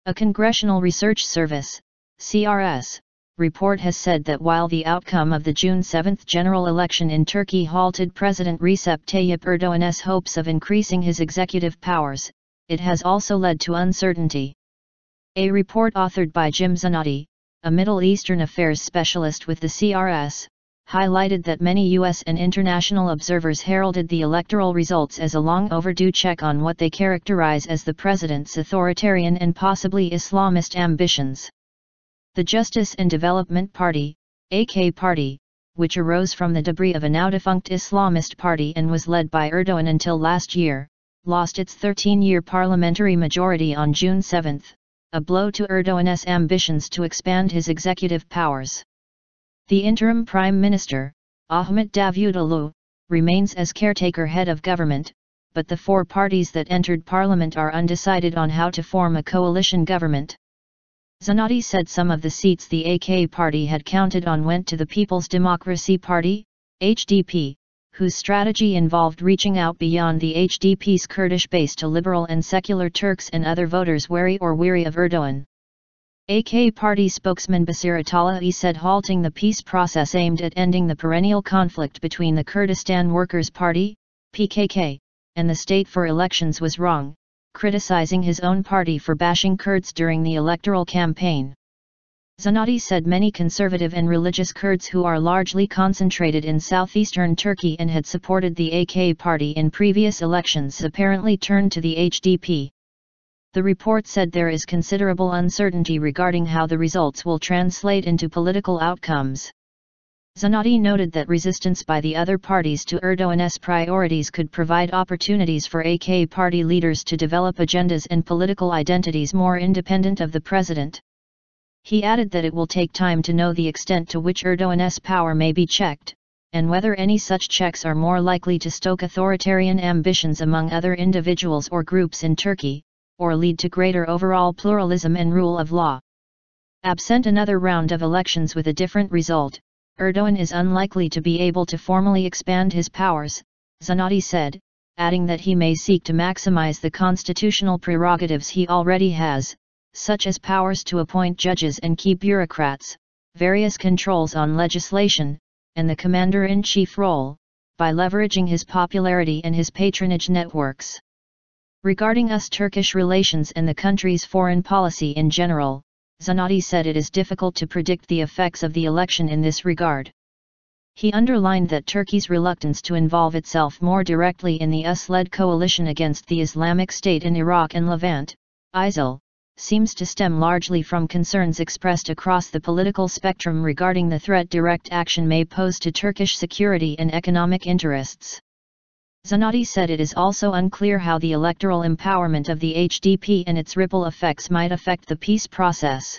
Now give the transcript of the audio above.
A Congressional Research Service (CRS) report has said that while the outcome of the June 7 general election in Turkey halted President Recep Tayyip Erdoğan's hopes of increasing his executive powers, it has also led to uncertainty. A report authored by Jim Zanotti, a Middle Eastern affairs specialist with the CRS, highlighted that many U.S. and international observers heralded the electoral results as a long overdue check on what they characterize as the president's authoritarian and possibly Islamist ambitions. The Justice and Development Party, AK Party, which arose from the debris of a now-defunct Islamist party and was led by Erdoğan until last year, lost its 13-year parliamentary majority on June 7, a blow to Erdoğan's ambitions to expand his executive powers. The interim Prime Minister, Ahmet Davutoğlu, remains as caretaker head of government, but the four parties that entered parliament are undecided on how to form a coalition government. Zanotti said some of the seats the AK party had counted on went to the People's Democracy Party, HDP, whose strategy involved reaching out beyond the HDP's Kurdish base to liberal and secular Turks and other voters wary or weary of Erdoğan. AK party spokesman Basir Atalıoğlu said halting the peace process aimed at ending the perennial conflict between the Kurdistan Workers' Party, PKK, and the state for elections was wrong, criticizing his own party for bashing Kurds during the electoral campaign. Zanotti said many conservative and religious Kurds who are largely concentrated in southeastern Turkey and had supported the AK party in previous elections apparently turned to the HDP. The report said there is considerable uncertainty regarding how the results will translate into political outcomes. Zanotti noted that resistance by the other parties to Erdoğan's priorities could provide opportunities for AK party leaders to develop agendas and political identities more independent of the president. He added that it will take time to know the extent to which Erdoğan's power may be checked, and whether any such checks are more likely to stoke authoritarian ambitions among other individuals or groups in Turkey, or lead to greater overall pluralism and rule of law. Absent another round of elections with a different result, Erdoğan is unlikely to be able to formally expand his powers, Zanotti said, adding that he may seek to maximize the constitutional prerogatives he already has, such as powers to appoint judges and keep bureaucrats, various controls on legislation, and the commander-in-chief role, by leveraging his popularity and his patronage networks. Regarding US-Turkish relations and the country's foreign policy in general, Zanotti said it is difficult to predict the effects of the election in this regard. He underlined that Turkey's reluctance to involve itself more directly in the US-led coalition against the Islamic State in Iraq and Levant, ISIL, seems to stem largely from concerns expressed across the political spectrum regarding the threat direct action may pose to Turkish security and economic interests. Zanotti said it is also unclear how the electoral empowerment of the HDP and its ripple effects might affect the peace process.